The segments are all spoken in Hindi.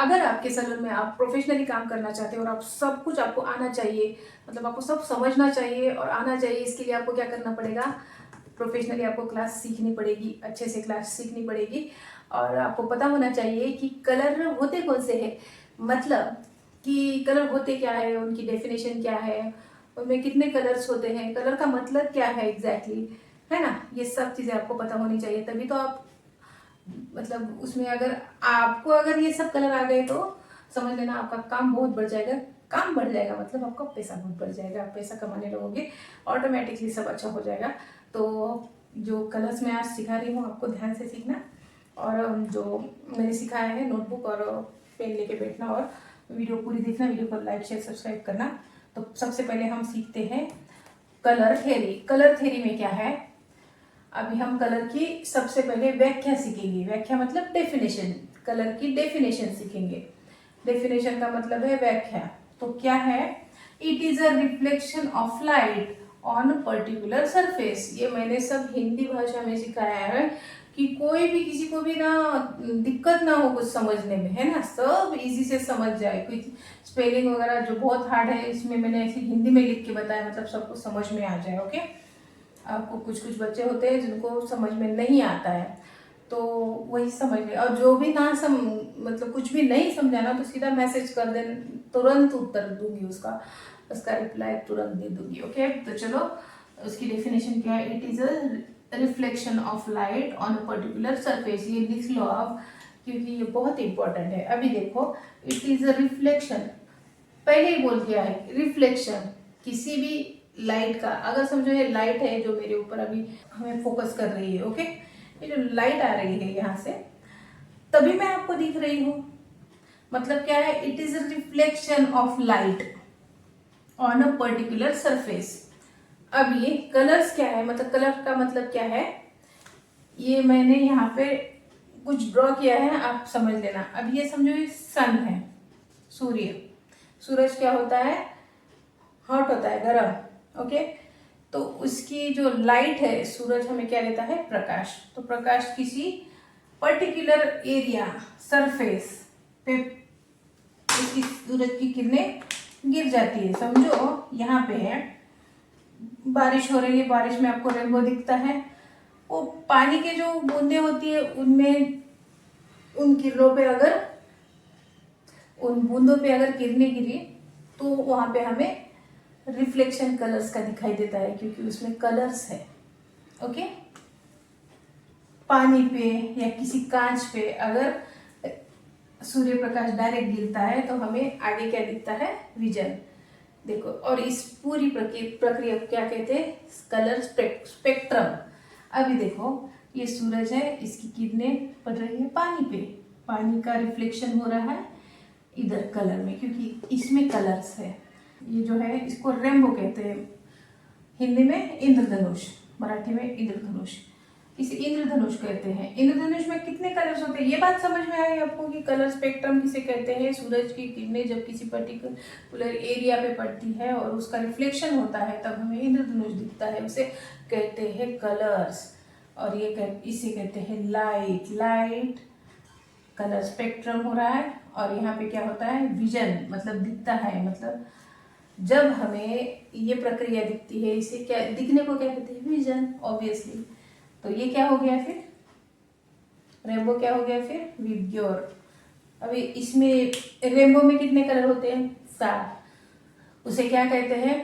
अगर आपके सैलून में आप प्रोफेशनली काम करना चाहते हो और आप सब कुछ आपको आना चाहिए, मतलब आपको सब समझना चाहिए और आना चाहिए, इसके लिए आपको क्या करना पड़ेगा, प्रोफेशनली आपको क्लास सीखनी पड़ेगी, अच्छे से क्लास सीखनी पड़ेगी। और आपको पता होना चाहिए कि कलर होते कौन से हैं, मतलब कि कलर होते क्या है, उनकी डेफिनेशन क्या है, उनमें कितने कलर्स होते हैं, कलर का मतलब क्या है एग्जैक्टली, है ना। ये सब चीज़ें आपको पता होनी चाहिए, तभी तो आप मतलब उसमें अगर ये सब कलर आ गए तो समझ लेना आपका काम बहुत बढ़ जाएगा। काम बढ़ जाएगा मतलब आपका पैसा बहुत बढ़ जाएगा, आप पैसा कमाने लगोगे, ऑटोमेटिकली सब अच्छा हो जाएगा। तो जो कलर्स मैं आज सिखा रही हूँ आपको ध्यान से सीखना, और जो मैंने सिखाया है नोटबुक और पेन लेके बैठना, और वीडियो पूरी देखना, वीडियो को लाइक शेयर सब्सक्राइब करना। तो सबसे पहले हम सीखते हैं कलर थ्योरी। कलर थ्योरी में क्या है, अभी हम कलर की सबसे पहले व्याख्या सीखेंगे। व्याख्या मतलब डेफिनेशन, कलर की डेफिनेशन सीखेंगे। डेफिनेशन का मतलब है व्याख्या। तो क्या है, it is a reflection of light on particular surface. ये मैंने सब हिंदी भाषा में सिखाया है कि कोई भी किसी को भी ना दिक्कत ना हो कुछ समझने में, है ना, सब इजी से समझ जाए। कोई स्पेलिंग वगैरह जो बहुत हार्ड है इसमें मैंने ऐसी हिंदी में लिख के बताया, मतलब सबको समझ में आ जाए। ओके, आपको कुछ कुछ बच्चे होते हैं जिनको समझ में नहीं आता है, तो वही समझ ले। और जो भी ना मतलब कुछ भी नहीं समझा ना तो सीधा मैसेज कर दे, तुरंत उत्तर दूंगी उसका, उसका रिप्लाई तुरंत दे दूंगी। ओके, तो चलो उसकी डेफिनेशन क्या है। It is a reflection of light on a particular surface. ये लिख लो आप क्योंकि ये बहुत इंपॉर्टेंट है। अभी देखो, इट इज अ रिफ्लेक्शन, पहले ही बोल दिया है, रिफ्लेक्शन किसी भी लाइट का। अगर समझो ये लाइट है जो मेरे ऊपर अभी हमें फोकस कर रही है, ओके, ये जो लाइट आ रही है यहाँ से, तभी मैं आपको दिख रही हूँ। मतलब क्या है, it is a reflection of light on a particular surface. अब ये कलर्स क्या है, मतलब कलर का मतलब क्या है, ये मैंने यहाँ पे कुछ ड्रॉ किया है, आप समझ लेना। अब ये समझो ये सन है, सूर्य, सूरज क्या होता है, हॉट होता है, गर्म। ओके, तो उसकी जो लाइट है, सूरज हमें क्या देता है, प्रकाश। तो प्रकाश किसी पर्टिकुलर एरिया, सरफेस पे उसकी सूरज की किरणें गिर जाती है। समझो यहाँ पे है, बारिश हो रही है, बारिश में आपको रेनबो दिखता है, वो पानी के जो बूंदे होती है उनमें, उन किरणों पे अगर, उन बूंदों पे अगर किरणें गिरी तो वहां पे हमें रिफ्लेक्शन कलर्स का दिखाई देता है, क्योंकि उसमें कलर्स है। ओके, पानी पे या किसी कांच पे अगर सूर्य प्रकाश डायरेक्ट गिरता है तो हमें आगे क्या दिखता है, विजन। देखो, और इस पूरी प्रक्रिया को क्या कहते हैं, कलर स्पेक्ट्रम। अभी देखो, ये सूरज है, इसकी किरणें पड़ रही है पानी पे, पानी का रिफ्लेक्शन हो रहा है इधर कलर में, क्योंकि इसमें कलर्स है। ये जो है इसको रेनबो कहते हैं, हिंदी में इंद्रधनुष, मराठी में इंद्रधनुष, इसे इंद्रधनुष कहते हैं। इंद्रधनुष में कितने कलर्स होते हैं, ये बात समझ में आई आपको कि कलर स्पेक्ट्रम किसे कहते हैं। सूरज की किरणें जब किसी पर्टिकुलर एरिया पे पड़ती है और उसका रिफ्लेक्शन होता है तब हमें इंद्रधनुष दिखता है, उसे कहते हैं कलर्स। और इसे कहते हैं लाइट। लाइट कलर स्पेक्ट्रम हो रहा है, और यहाँ पे क्या होता है, विजन, मतलब दिखता है। मतलब जब हमें ये प्रक्रिया दिखती है, इसे क्या दिखने को क्या कहते हैं, विजन, ऑब्वियसली। तो ये क्या हो गया फिर, रेनबो क्या हो गया फिर, विब्ग्योर। अभी इसमें रेनबो में कितने कलर होते हैं, 7। उसे क्या कहते हैं,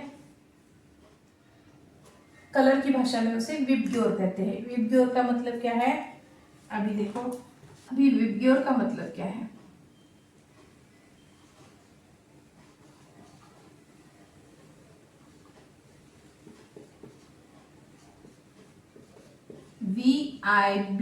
कलर की भाषा में उसे विब्ग्योर कहते हैं। विब्ग्योर का मतलब क्या है, अभी देखो, अभी विब्ग्योर का मतलब क्या है, VIBGYOR।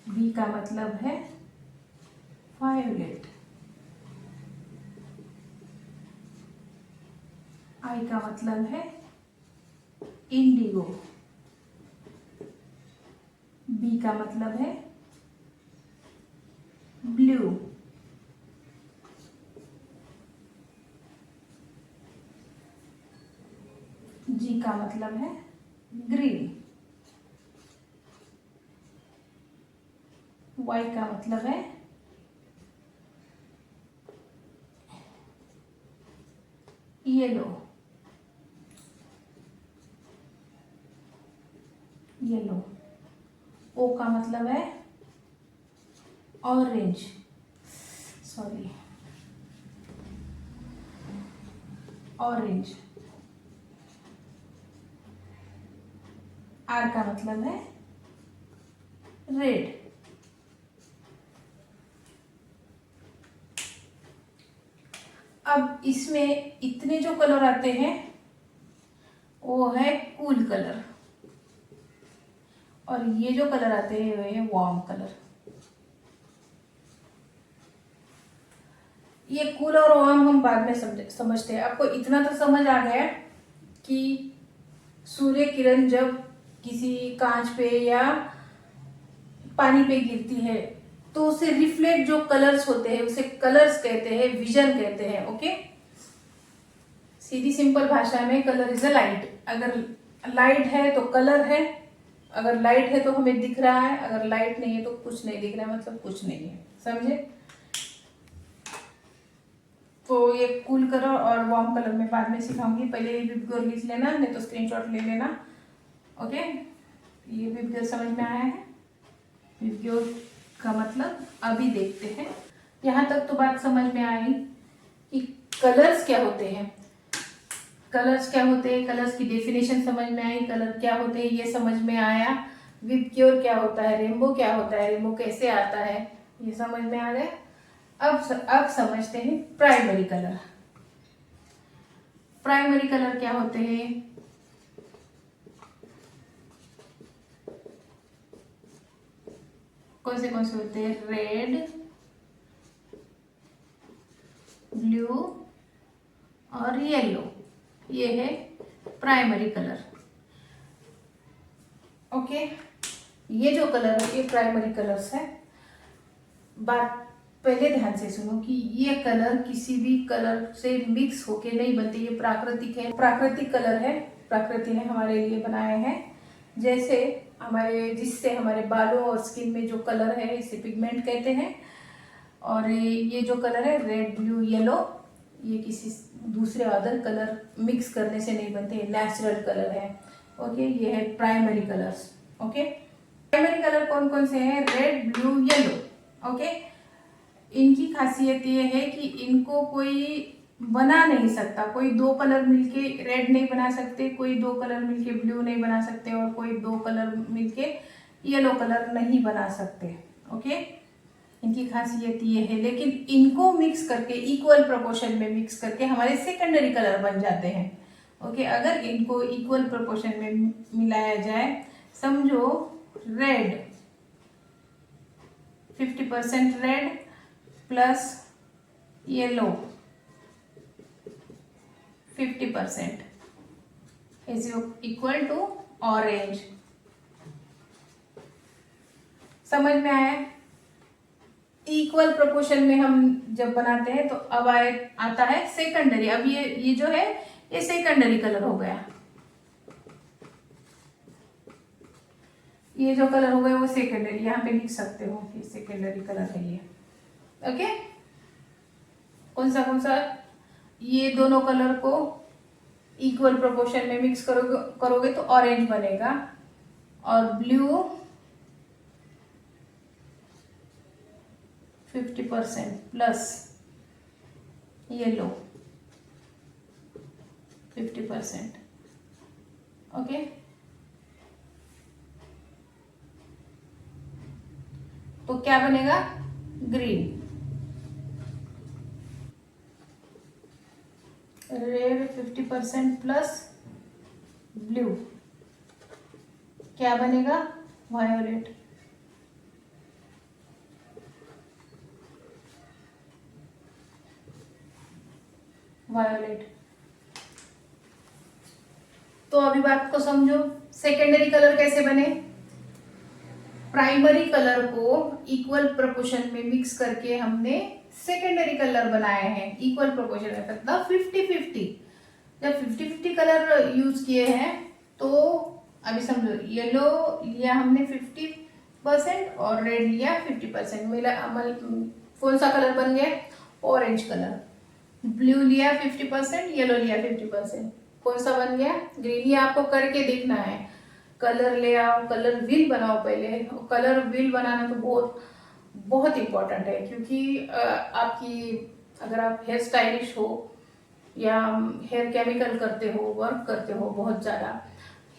बी का मतलब है वायोलेट, आई का मतलब है इंडिगो, बी का मतलब है ब्लू, G का मतलब है ग्रीन, Y का मतलब है येलो, येलो। O का मतलब है ऑरेंज, सॉरी ऑरेंज। R का मतलब है रेड। अब इसमें इतने जो कलर आते हैं वो है कूल कलर, और ये जो कलर आते हैं वो है वार्म कलर। ये कूल और वार्म हम बाद में समझते हैं। आपको इतना तो समझ आ गया कि सूर्य किरण जब किसी कांच पे या पानी पे गिरती है तो उसे रिफ्लेक्ट जो कलर्स होते हैं उसे कलर्स कहते हैं, विजन कहते हैं। ओके, सीधी सिंपल भाषा में कलर इज अ लाइट। अगर लाइट है तो कलर है, अगर लाइट है तो हमें दिख रहा है, अगर लाइट नहीं है तो कुछ नहीं दिख रहा है, मतलब कुछ नहीं है। समझे? तो ये कूल कलर और वार्म कलर में बाद में सिखाऊंगी, पहले ये विबग्योर लिख लेना, नहीं तो स्क्रीनशॉट ले लेना। ओके, ये विबग्योर समझ में आया है? विबग्योर का मतलब अभी देखते हैं। यहाँ तक तो बात समझ में आई कि कलर्स क्या होते हैं, कलर्स क्या होते हैं, कलर्स की डेफिनेशन समझ में आई, कलर क्या होते हैं ये समझ में आया, विबग्योर क्या होता है, रेनबो क्या होता है, रेनबो कैसे आता है, ये समझ में आ गया। अब समझते हैं प्राइमरी कलर। प्राइमरी कलर क्या होते हैं? कौन से होते हैं? रेड, ब्लू और येलो, ये है प्राइमरी कलर। ओके, ये जो कलर है ये प्राइमरी कलर्स है। बात पहले ध्यान से सुनो कि ये कलर किसी भी कलर से मिक्स होके नहीं बनते, ये प्राकृतिक है, प्राकृतिक कलर है, प्रकृति ने हमारे लिए बनाए हैं। जैसे जिससे हमारे बालों और स्किन में जो कलर है इसे पिगमेंट कहते हैं। और ये जो कलर है रेड, ब्लू, येलो, ये किसी दूसरे अदर कलर मिक्स करने से नहीं बनते, नेचुरल कलर है। ओके, ये है primary colours. Okay, primary colour कौन कौन से हैं? Red, blue, yellow. ओके, इनकी खासियत ये है कि इनको कोई बना नहीं सकता, कोई दो कलर मिलके रेड नहीं बना सकते, कोई दो कलर मिलके ब्लू नहीं बना सकते, और कोई दो कलर मिलके येलो कलर नहीं बना सकते। ओके, इनकी खासियत ये है, लेकिन इनको मिक्स करके इक्वल प्रोपोर्शन में मिक्स करके हमारे सेकेंडरी कलर बन जाते हैं। ओके, अगर इनको इक्वल प्रोपोर्शन में मिलाया जाए, समझो red 50% red plus yellow 50% is equal to orange. समझ में आया? इक्वल प्रोपोर्शन में हम जब बनाते हैं तो अब आता है सेकेंडरी। अब ये जो है ये सेकेंडरी कलर हो गया, ये जो कलर हो गया वो सेकेंडरी, यहाँ पे लिख सकते हो ये सेकेंडरी कलर है ये। ओके, कौन सा? ये दोनों कलर को इक्वल प्रोपोर्शन में मिक्स करोगे तो ऑरेंज बनेगा, और ब्लू 50% प्लस येलो 50%। ओके, तो क्या बनेगा? ग्रीन। रेड 50% प्लस ब्लू क्या बनेगा? वायोलेट। वायोलेट। तो अभी बात को समझो, सेकेंडरी कलर कैसे बने? प्राइमरी कलर को इक्वल प्रोपोर्शन में मिक्स करके हमने सेकेंडरी कलर बनाए हैं, इक्वल प्रोपोर्शन में, मतलब 50-50। जब 50-50 कलर यूज किए हैं तो अभी समझो येलो लिया हमने 50% और रेड लिया 50%, मिला कौन सा कलर बन गया? Orange colour. ब्लू लिया 50%, येलो लिया 50%, कौन सा बन गया? ग्रीन। ये आपको करके देखना है। कलर ले आओ, कलर व्हील बनाओ पहले। कलर व्हील बनाना तो बहुत बहुत इम्पोर्टेंट है, क्योंकि आपकी अगर आप हेयर स्टाइलिश हो या हेयर केमिकल करते हो, वर्क करते हो, बहुत ज़्यादा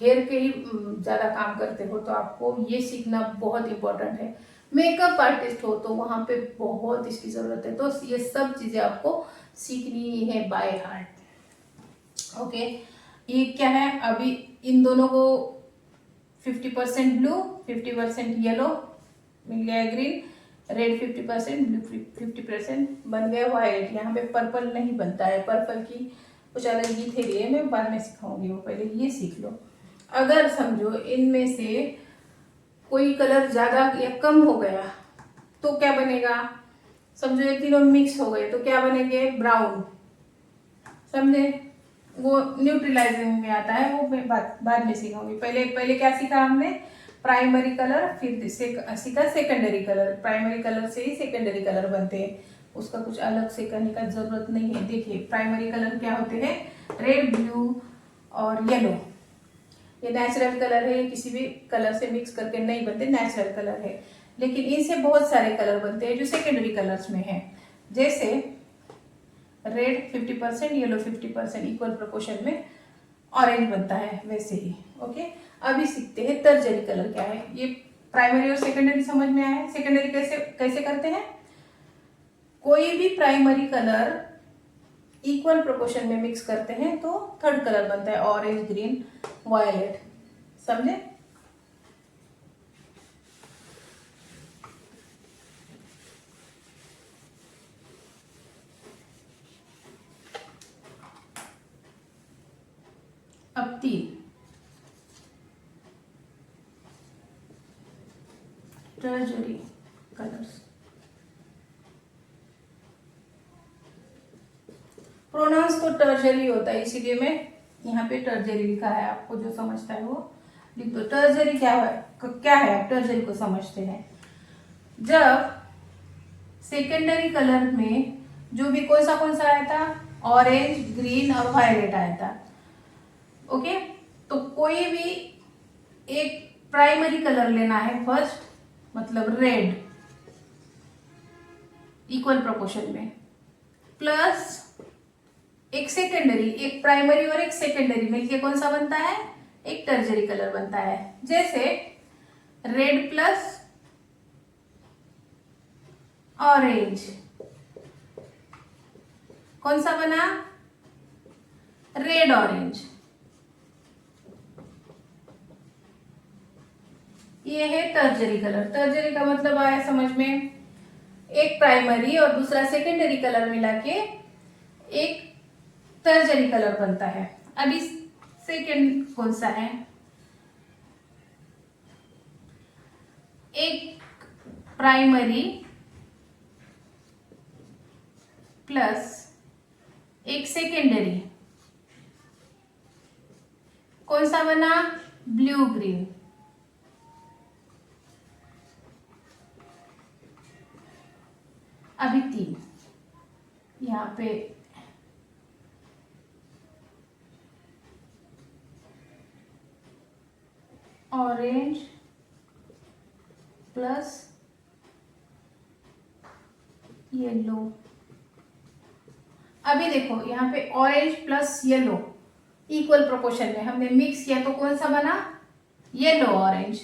हेयर के ही ज़्यादा काम करते हो, तो आपको ये सीखना बहुत इम्पोर्टेंट है। मेकअप आर्टिस्ट हो तो वहाँ पे बहुत इसकी ज़रूरत है, तो ये सब चीज़ें आपको सीखनी है बाय हार्ट। ओके, ये क्या है? अभी इन दोनों को 50% ब्लू 50% येलो मिल गया, ग्रीन। रेड 50%, ब्लू 50%, बन गया वायलेट। यहाँ पे पर्पल नहीं बनता है, पर्पल की कुछ अलग ही थेरी है, मैं बाद में सिखाऊंगी, वो पहले ये सीख लो। अगर समझो इनमें से कोई कलर ज्यादा या कम हो गया तो क्या बनेगा? समझो ये तीनों मिक्स हो गए तो क्या बनेंगे? ब्राउन। समझे? वो न्यूट्रलाइजिंग में आता है, वो मैं बाद में सिखाऊंगी। पहले पहले क्या सीखा हमने? प्राइमरी कलर, फिर सीखा सेकेंडरी कलर। प्राइमरी कलर से ही सेकेंडरी कलर बनते हैं, उसका कुछ अलग से करने का जरूरत नहीं है। देखिए प्राइमरी कलर क्या होते हैं? रेड, ब्लू और येलो। ये नेचुरल कलर है, ये किसी भी कलर से मिक्स करके नहीं बनते, नेचुरल कलर है। लेकिन इनसे बहुत सारे कलर बनते हैं जो सेकेंडरी कलर्स में है, जैसे रेड 50%, येलो 50%, इक्वल प्रोपोर्शन में ऑरेंज बनता है, वैसे ही। ओके, अभी सीखते हैं टर्जरी कलर क्या है। ये प्राइमरी और सेकेंडरी समझ में आया है। सेकेंडरी कैसे कैसे करते हैं? कोई भी प्राइमरी कलर इक्वल प्रोपोर्शन में मिक्स करते हैं तो थर्ड कलर बनता है, ऑरेंज, ग्रीन, वायलेट। समझे? अब 3 टर्जरी कलर्स। प्रोनाउंस तो टर्जरी होता है, इसीलिए मैं यहाँ पे टर्जरी लिखा है। आपको जो समझता है वो लिख दो। टर्जरी क्या है? आप टर्जरी को समझते हैं। जब सेकेंडरी कलर में जो भी कौन सा आया था? ऑरेंज, ग्रीन और वायलेट आया था। ओके, तो कोई भी एक प्राइमरी कलर लेना है फर्स्ट, मतलब रेड इक्वल प्रोपोर्शन में, प्लस एक सेकेंडरी, एक प्राइमरी और एक सेकेंडरी मिलके कौन सा बनता है? एक टर्जरी कलर बनता है। जैसे रेड प्लस ऑरेंज, कौन सा बना? Red orange. ये है टर्जरी कलर। टर्जरी का मतलब आया समझ में? एक प्राइमरी और दूसरा सेकेंडरी कलर मिला के एक टर्जरी कलर बनता है। अभी सेकेंड कौन सा है? एक प्राइमरी प्लस एक सेकेंडरी, कौन सा बना? Blue green. अभी 3 यहाँ पे ऑरेंज प्लस येलो। अभी देखो यहाँ पे orange plus yellow equal proportion में हमने मिक्स किया तो कौन सा बना? Yellow orange.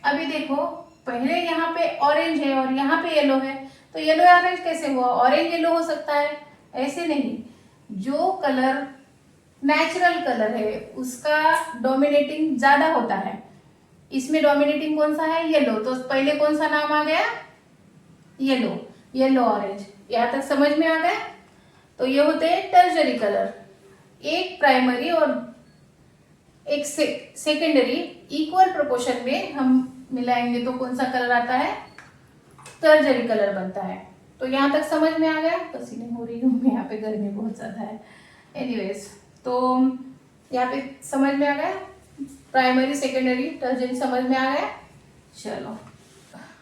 अभी देखो पहले यहाँ पे ऑरेंज है और यहाँ पे येलो है, तो येलो ऑरेंज कैसे हुआ? ऑरेंज येलो हो सकता है, ऐसे नहीं। जो कलर नेचुरल कलर है उसका डोमिनेटिंग ज्यादा होता है। इसमें डोमिनेटिंग कौन सा है? येलो। तो पहले कौन सा नाम आ गया? येलो। Yellow orange. यहाँ तक समझ में आ गया? तो ये होते हैं टर्जरी कलर। एक प्राइमरी और एक सेकेंडरी इक्वल प्रोपोर्शन में हम मिलाएंगे तो कौन सा कलर आता है? टर्जरी कलर बनता है। तो यहाँ तक समझ में आ गया? पसीने हो रही हूँ मैं, यहाँ पे गर्मी बहुत ज़्यादा है। एनीवेज, तो यहाँ पे समझ में आ गया, प्राइमरी सेकेंडरी टर्जरी समझ में आ गया। चलो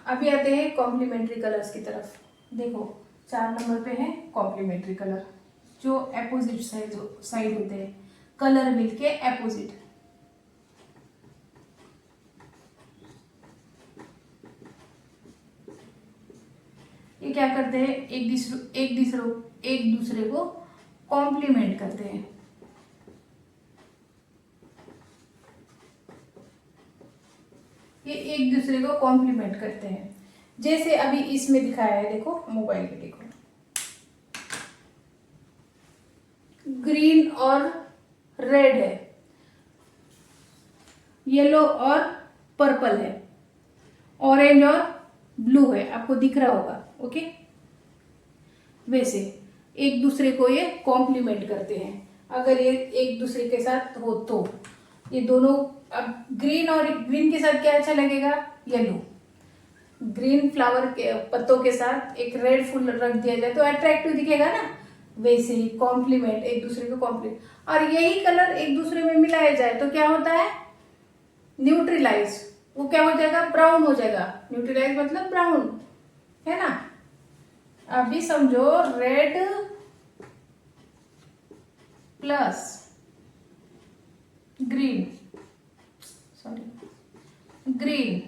अभी आते हैं कॉम्प्लीमेंट्री कलर्स की तरफ। देखो 4 नंबर पे है कॉम्प्लीमेंट्री कलर, जो अपोजिट साइड होते हैं, कलर मिलके अपोजिट। ये क्या करते हैं, एक दूसरे को कॉम्प्लीमेंट करते हैं। ये एक दूसरे को कॉम्प्लीमेंट करते हैं, जैसे अभी इसमें दिखाया है, देखो मोबाइल पे देखो, ग्रीन और रेड है, येलो और पर्पल है, ऑरेंज और ब्लू है, आपको दिख रहा होगा। ओके, वैसे एक दूसरे को ये कॉम्प्लीमेंट करते हैं। अगर ये एक दूसरे के साथ हो तो ये दोनों, अब ग्रीन के साथ क्या अच्छा लगेगा, येलो। ग्रीन फ्लावर के पत्तों के साथ एक रेड फूल रख दिया जाए तो अट्रैक्टिव दिखेगा ना। वैसे ही कॉम्प्लीमेंट, एक दूसरे को कॉम्प्लीमेंट, और यही कलर एक दूसरे में मिलाया जाए तो क्या होता है, न्यूट्रलाइज। वो क्या हो जाएगा, ब्राउन हो जाएगा। न्यूट्रलाइज मतलब ब्राउन, है ना। अभी समझो red plus green, sorry green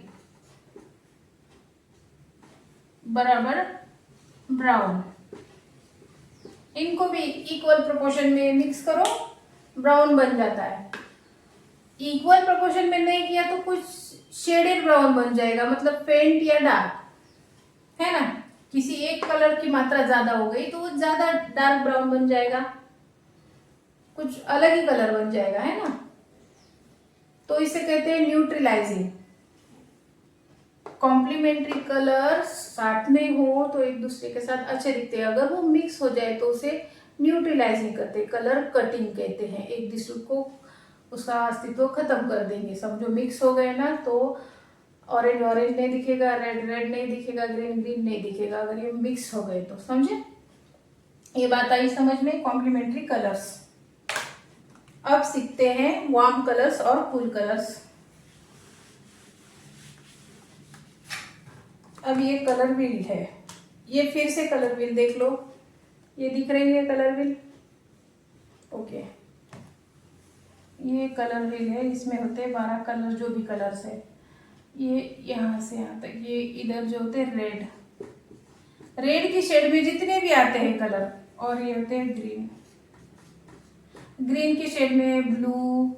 बराबर ब्राउन। इनको भी इक्वल प्रोपोर्शन में मिक्स करो, ब्राउन बन जाता है। इक्वल प्रोपोर्शन में नहीं किया तो कुछ शेडेड ब्राउन बन जाएगा, मतलब फेंट या डार्क, है ना। किसी एक कलर की मात्रा ज्यादा हो गई तो वो ज्यादा डार्क ब्राउन बन जाएगा, कुछ अलग ही कलर बन जाएगा, है ना। तो इसे कहते हैं न्यूट्रलाइजिंग। कॉम्प्लीमेंट्री कलर साथ में हो तो एक दूसरे के साथ अच्छे दिखते हैं, अगर वो मिक्स हो जाए तो उसे न्यूट्रलाइज नहीं करते, कलर कटिंग कहते हैं। एक दूसरे को उसका अस्तित्व खत्म कर देंगे। समझो मिक्स हो गए ना तो ऑरेंज ऑरेंज नहीं दिखेगा, रेड रेड नहीं दिखेगा, ग्रीन ग्रीन नहीं दिखेगा, अगर ये मिक्स हो गए तो। समझे, ये बात आई समझ में, कॉम्प्लीमेंट्री कलर्स। अब सीखते हैं वार्म कलर्स और कूल कलर्स। अब ये कलर व्हील है, ये फिर से कलर व्हील देख लो, ये दिख रही है कलर व्हील। ओके, ये कलर व्हील है, इसमें होते हैं 12 कलर, जो भी कलर्स है। ये यहाँ से यहाँ तक, ये इधर जो होते हैं रेड, रेड की शेड में जितने भी आते हैं कलर, और ये होते हैं ग्रीन, ग्रीन की शेड में ब्लू,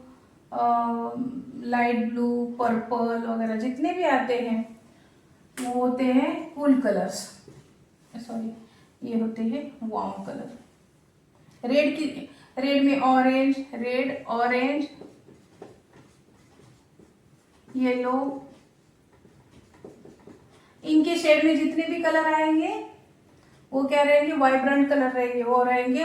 लाइट ब्लू, पर्पल वगैरह जितने भी आते हैं वो होते हैं कूल कलर्स। सॉरी, ये होते हैं वार्म कलर। रेड में ऑरेंज, रेड ऑरेंज, येलो, इनके शेड में जितने भी कलर आएंगे वो क्या रहेंगे, वाइब्रेंट कलर रहेंगे, वो रहेंगे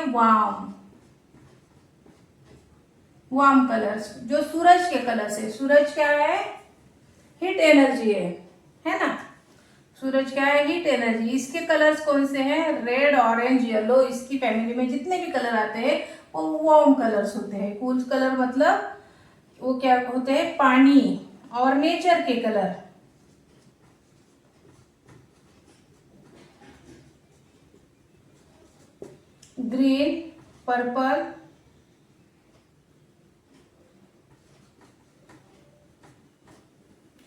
वार्म कलर्स। जो सूरज के कलर्स है, सूरज क्या है, हीट एनर्जी है ना। सूरज क्या है, हीट एनर्जी। इसके कलर्स कौन से हैं, रेड ऑरेंज येलो, इसकी फैमिली में जितने भी कलर आते हैं वो वार्म कलर्स होते हैं। कूल कलर मतलब वो क्या होते हैं, पानी और नेचर के कलर। ग्रीन, पर्पल,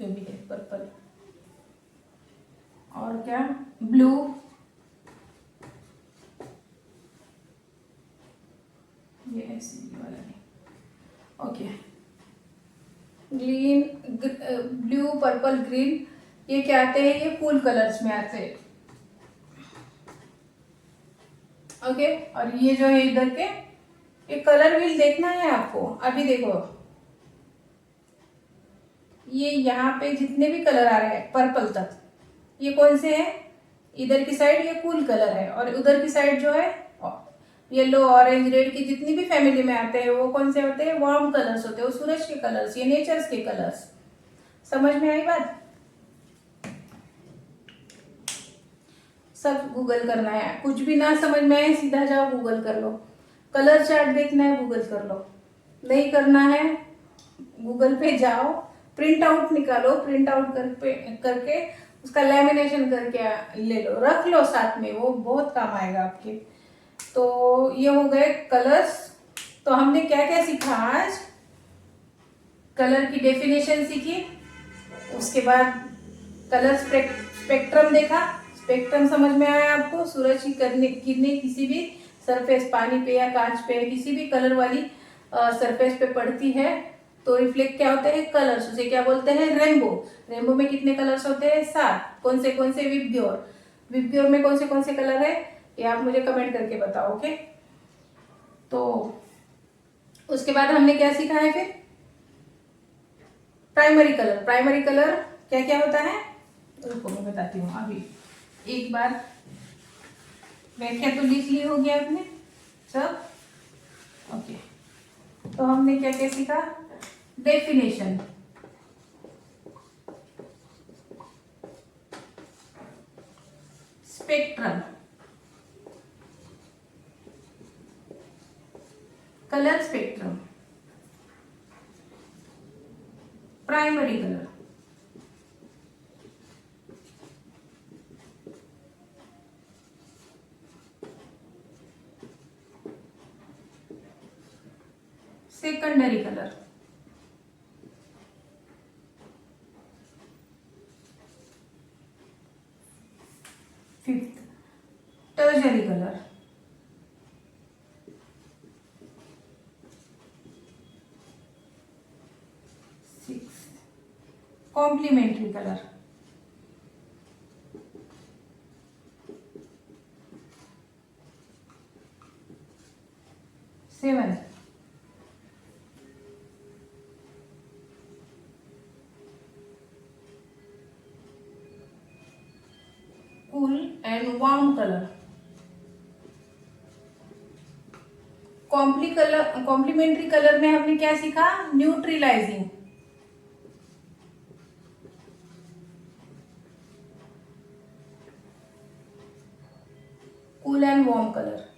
जो भी है पर्पल, और क्या, ब्लू, ये ऐसे वाला नहीं। Okay, green, blue, purple, green, ये क्या आते हैं, ये कूल कलर्स में आते हैं। ओके, और ये जो है इधर के, ये कलर व्हील देखना है आपको। अभी देखो, ये यहाँ पे जितने भी कलर आ रहे हैं पर्पल तक, ये कौन से हैं, इधर की साइड ये कूल कलर है, और उधर की साइड जो है येलो ऑरेंज रेड की जितनी भी फैमिली में आते हैं वो कौन से होते हैं, वार्म कलर्स होते हैं, वो सूरज के कलर्स, ये नेचर्स के कलर्स। समझ में आई बात। सब गूगल करना है। कुछ भी ना समझ में आए सीधा जाओ गूगल कर लो। कलर चार्ट देखना है गूगल कर लो। नहीं करना है गूगल पे जाओ, प्रिंट आउट निकालो, प्रिंट आउट करके उसका लैमिनेशन करके ले लो, रख लो साथ में, वो बहुत काम आएगा आपके। तो ये हो गए कलर्स। तो हमने क्या क्या सीखा आज? कलर की डेफिनेशन सीखी, उसके बाद कलर स्पेक्ट्रम देखा। स्पेक्ट्रम समझ में आया आपको? सूरज की किरणें किसी भी सरफेस, पानी पे या कांच पे, किसी भी कलर वाली सरफेस पे पड़ती है तो रिफ्लेक्ट क्या होते हैं? कलर्स। उसे क्या बोलते हैं? रेनबो। रेनबो में कितने कलर्स होते हैं? 7। कौन से? विबग्योर। विबग्योर में कौन से कलर है? ये आप मुझे कमेंट करके बताओ। ओके, तो उसके बाद हमने क्या सीखा है फिर? Primary colour. प्राइमरी कलर क्या क्या होता है? रुको मैं बताती हूँ। अभी एक बार व्याख्या तो लिख ली होगी आपने सब। ओके, तो हमने क्या क्या सीखा? Definition, spectrum, colour spectrum, primary colour, secondary colour, fifth tertiary colour, sixth complementary colour, seventh cool and warm colour. Complementary colour में हमने क्या सीखा? Neutralising, cool and warm colour.